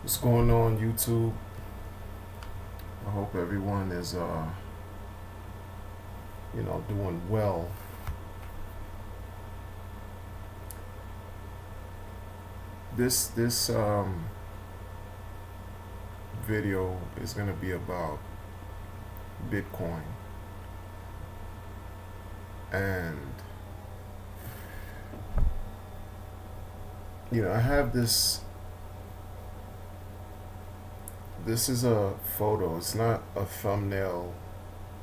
What's going on, YouTube? I hope everyone is doing well. This video is going to be about Bitcoin. And I have this is a photo. It's not a thumbnail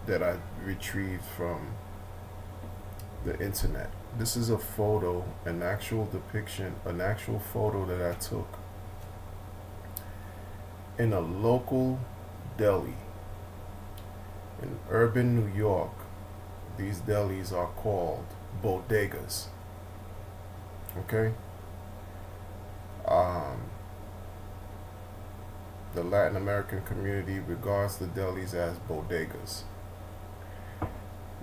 that I retrieved from the internet. This is a photo, an actual depiction, an actual photo that I took in a local deli in urban New York. These delis are called bodegas. Okay? The Latin American community regards the delis as bodegas.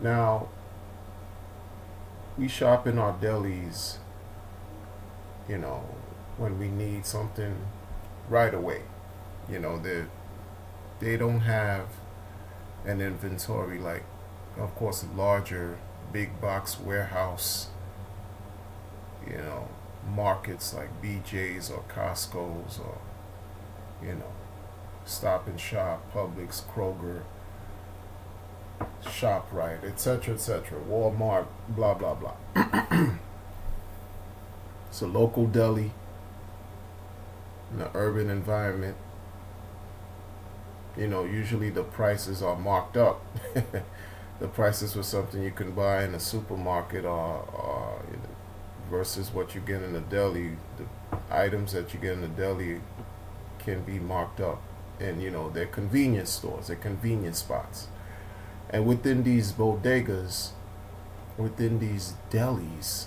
Now, we shop in our delis, when we need something right away. They don't have an inventory like, of course, larger big box warehouse, markets like BJ's or Costco's or, Stop and Shop, Publix, Kroger, ShopRite, etc., etc., Walmart, blah, blah, blah. It's a local deli in an urban environment. Usually the prices are marked up. The prices for something you can buy in a supermarket are versus what you get in a deli. The items that you get in a deli can be marked up. And, they're convenience stores, they're convenience spots. And within these bodegas, within these delis,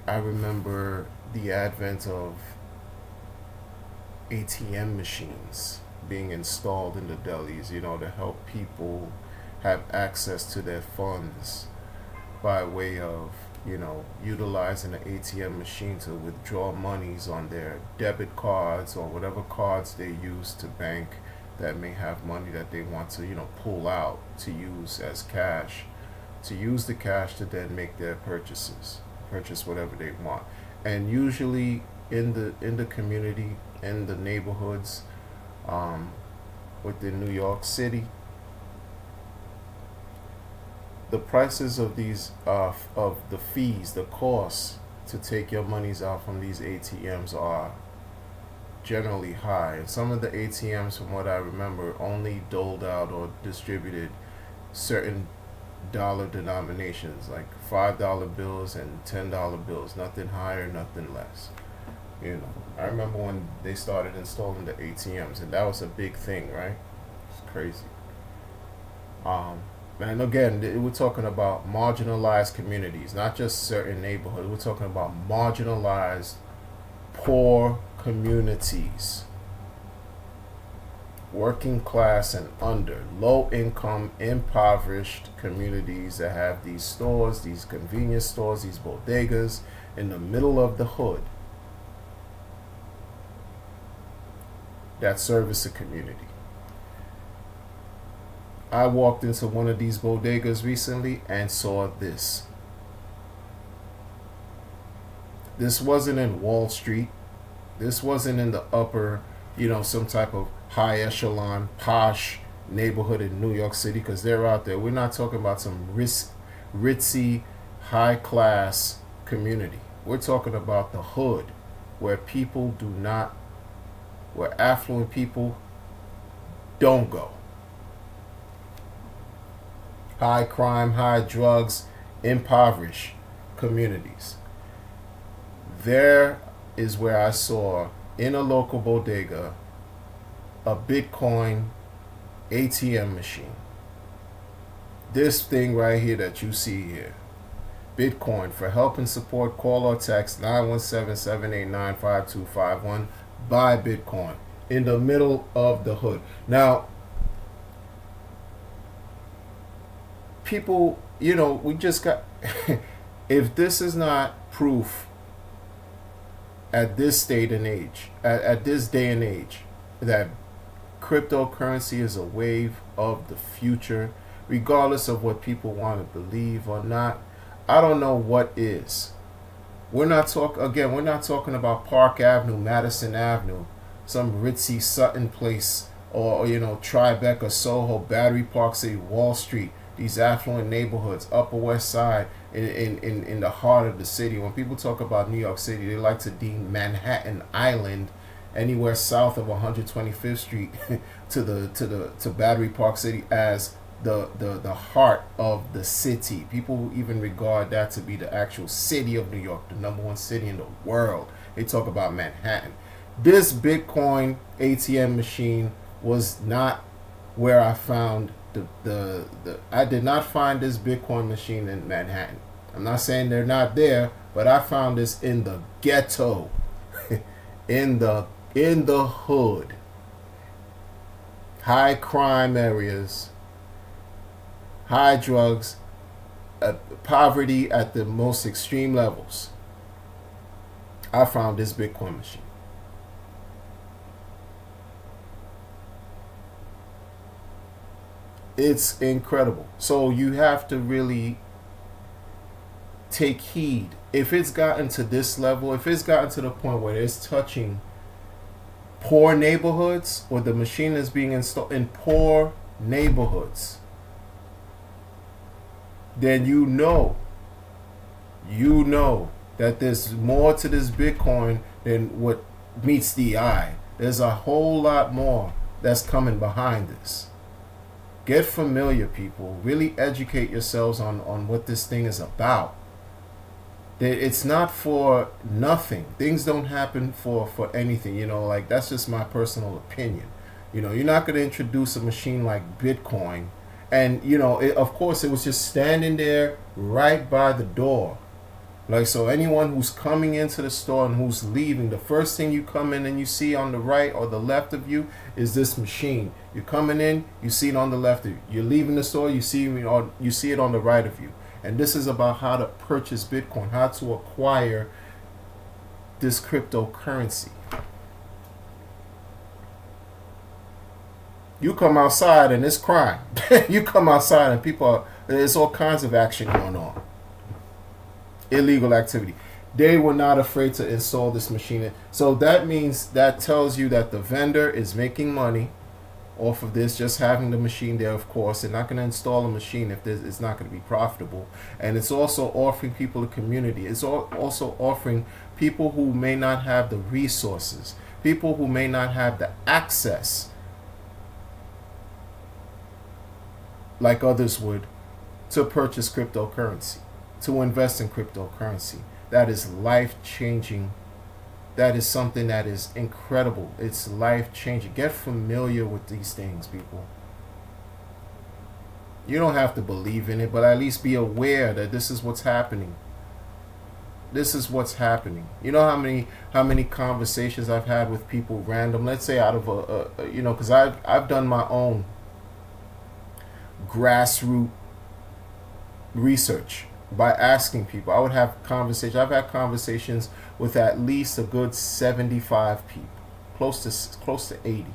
I remember the advent of ATM machines being installed in the delis, to help people have access to their funds by way of, utilizing an ATM machine to withdraw monies on their debit cards or whatever cards they use to bank that may have money that they want to, pull out to use as cash, to use the cash to then make their purchase whatever they want. And usually in the community, in the neighborhoods, within New York City, the prices of these of the fees, the costs to take your monies out from these ATMs are generally high. And some of the ATMs, from what I remember, only doled out or distributed certain dollar denominations, like $5 bills and $10 bills, nothing higher, nothing less. I remember when they started installing the ATMs, and that was a big thing, right? It's crazy. And again, we're talking about marginalized communities, not just certain neighborhoods. We're talking about marginalized, poor communities, working class and under, low income, impoverished communities that have these stores, these convenience stores, these bodegas in the middle of the hood that service a community. I walked into one of these bodegas recently and saw this. This wasn't in Wall Street. This wasn't in the upper, some type of high echelon, posh neighborhood in New York City, because they're out there. We're not talking about some ritzy, high class community. We're talking about the hood, where where affluent people don't go. High crime, high drugs, impoverished communities. There is where I saw, in a local bodega, a Bitcoin ATM machine. This thing right here that you see here. Bitcoin. For help and support, call or text 917-789-5251. Buy Bitcoin. In the middle of the hood. Now, people, we just got if this is not proof at this state and age, at this day and age, that cryptocurrency is a wave of the future, regardless of what people want to believe or not. I don't know what is. We're not talking about Park Avenue, Madison Avenue, some ritzy Sutton place, or Tribeca, Soho, Battery Park City, Wall Street, these affluent neighborhoods, Upper West Side, in the heart of the city. When people talk about New York City, they like to deem Manhattan Island, anywhere south of 125th Street to Battery Park City, as the heart of the city. People even regard that to be the actual city of New York, the #1 city in the world. They talk about Manhattan. This Bitcoin ATM machine was not where I found I did not find this Bitcoin machine in Manhattan. I'm not saying they're not there, but I found this in the ghetto, in the hood, high crime areas, high drugs, poverty at the most extreme levels. I found this Bitcoin machine. It's incredible. So you have to really take heed. If it's gotten to this level, if it's gotten to the point where it's touching poor neighborhoods, or the machine is being installed in poor neighborhoods, then you know that there's more to this Bitcoin than what meets the eye. There's a whole lot more that's coming behind this. Get familiar, people. Really educate yourselves on what this thing is about. It's not for nothing. Things don't happen for anything. Like, that's just my personal opinion. You're not going to introduce a machine like Bitcoin. And, of course, it was just standing there right by the door. Like, so anyone who's coming into the store and who's leaving, the first thing you come in and you see on the right or the left of you is this machine. You're coming in, you see it on the left of you. You're leaving the store, you see it on the right of you. And this is about how to purchase Bitcoin, how to acquire this cryptocurrency. You come outside and it's crime. You come outside and there's all kinds of action going on. Illegal activity. They were not afraid to install this machine. So that tells you that the vendor is making money off of this, just having the machine there. Of course, they're not going to install a machine if it's not going to be profitable. And it's also offering people a community. It's also offering people who may not have the resources, people who may not have the access like others would, to purchase cryptocurrency, to invest in cryptocurrency. That is life-changing. That is something that is incredible. It's life-changing. Get familiar with these things, people. You don't have to believe in it, but at least be aware that this is what's happening. This is what's happening. You know how many conversations I've had with people random, let's say out of because I've done my own grassroots research by asking people. I would have conversations. I've had conversations with at least a good 75 people, close to 80,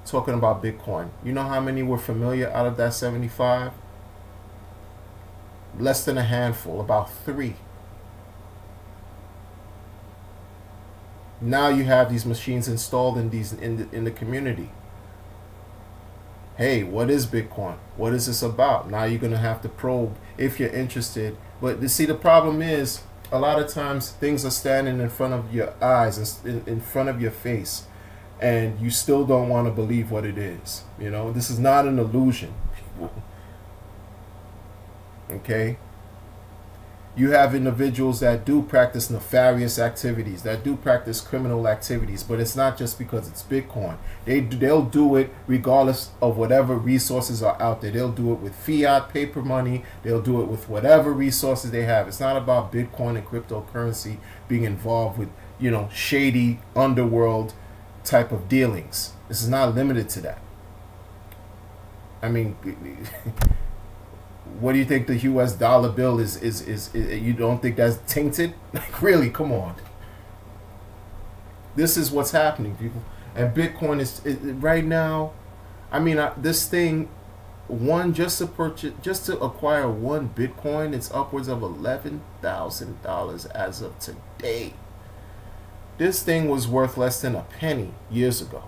talking about Bitcoin. You know how many were familiar out of that 75? Less than a handful, about 3. Now you have these machines installed in the community. Hey, what is Bitcoin? What is this about? Now you're going to have to probe if you're interested. But you see, the problem is a lot of times things are standing in front of your eyes, in front of your face, and you still don't want to believe what it is. This is not an illusion, people. Okay? You have individuals that do practice nefarious activities, that do practice criminal activities, but it's not just because it's Bitcoin. They'll do it regardless of whatever resources are out there. They'll do it with fiat paper money. They'll do it with whatever resources they have. It's not about Bitcoin and cryptocurrency being involved with, shady underworld type of dealings. This is not limited to that. I mean, what do you think the US dollar bill is you don't think that's tainted? Like, really, come on. This is what's happening, people. And Bitcoin is right now. I mean, this thing, just to acquire one Bitcoin, it's upwards of $11,000 as of today. This thing was worth less than a penny years ago.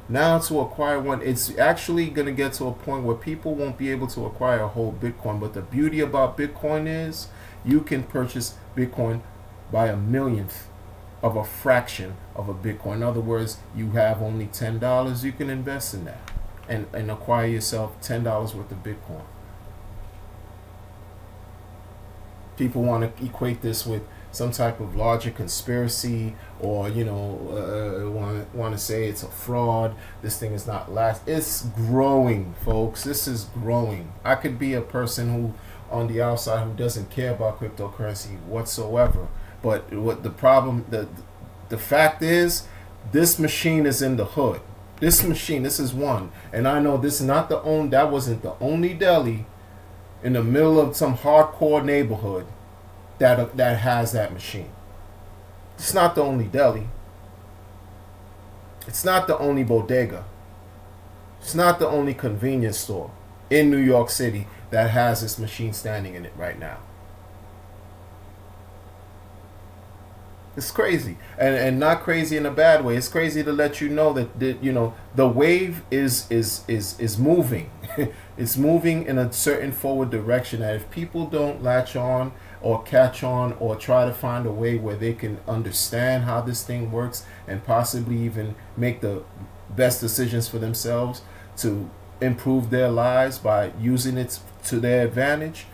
Now to acquire one, it's actually going to get to a point where people won't be able to acquire a whole Bitcoin. But the beauty about Bitcoin is you can purchase Bitcoin by a millionth of a fraction of a Bitcoin. In other words, you have only $10, you can invest in that and acquire yourself $10 worth of Bitcoin. People want to equate this with some type of larger conspiracy, or want to say it's a fraud. This thing is not last. It's growing, folks. This is growing. I could be a person who on the outside who doesn't care about cryptocurrency whatsoever, but what the problem, the fact is, this machine is in the hood. This machine, this is one, and I know this is not the only. That wasn't the only deli in the middle of some hardcore neighborhood that has that machine. It's not the only deli. It's not the only bodega. It's not the only convenience store in New York City that has this machine standing in it right now. It's crazy, and not crazy in a bad way. It's crazy to let you know that the wave is moving. It's moving in a certain forward direction. That if people don't latch on or catch on or try to find a way where they can understand how this thing works and possibly even make the best decisions for themselves to improve their lives by using it to their advantage,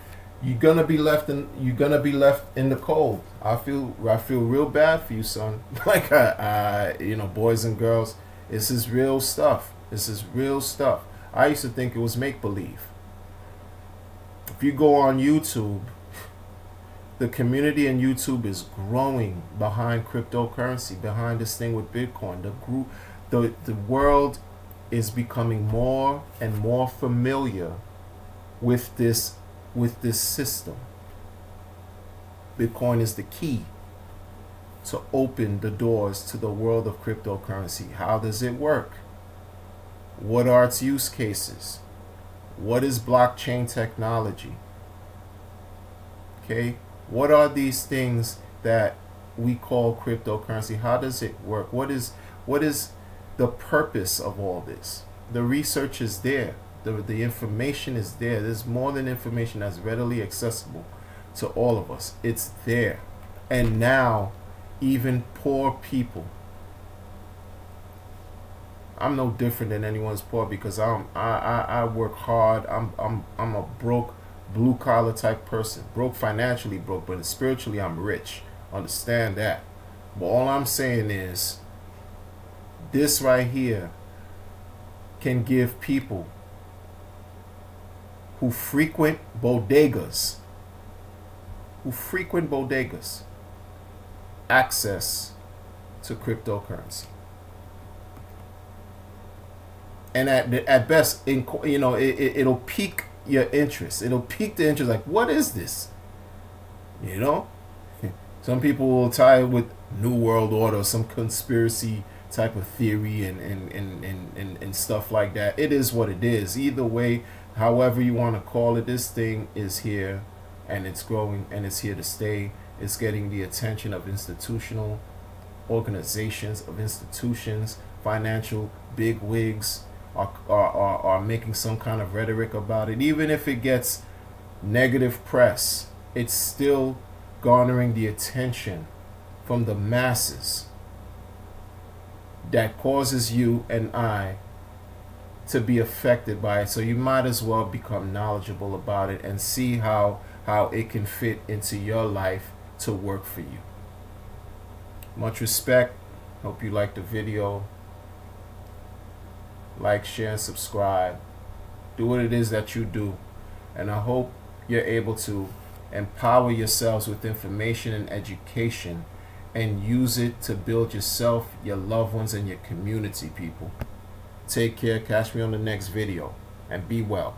you're gonna be left in the cold. I feel real bad for you, son. Like boys and girls, this is real stuff. This is real stuff. I used to think it was make believe. If you go on YouTube, the community in YouTube is growing behind cryptocurrency, behind this thing with Bitcoin. The world is becoming more and more familiar with this system. Bitcoin is the key to open the doors to the world of cryptocurrency. How does it work? What are its use cases? What is blockchain technology? Okay, what are these things that we call cryptocurrency? How does it work? What is the purpose of all this? The research is there. The information is there. There's more than information that's readily accessible to all of us. It's there. And now even poor people, I'm no different than anyone's poor because I work hard. I'm a broke blue collar type person. Broke financially broke, but spiritually I'm rich. Understand that. But all I'm saying is this right here can give people who frequent bodegas access to cryptocurrency. And at best, it'll pique your interest. It'll pique the interest. Like, what is this? Some people will tie it with New World Order, some conspiracy type of theory and stuff like that. It is what it is. Either way, however you want to call it, this thing is here and it's growing and it's here to stay. It's getting the attention of institutional organizations, of institutions, financial bigwigs are making some kind of rhetoric about it. Even if it gets negative press, it's still garnering the attention from the masses that causes you and I to be affected by it. So you might as well become knowledgeable about it and see how it can fit into your life to work for you. Much respect. Hope you liked the video. Like, share, and subscribe. Do what it is that you do. And I hope you're able to empower yourselves with information and education and use it to build yourself, your loved ones, and your community, people. Take care. Catch me on the next video. And be well.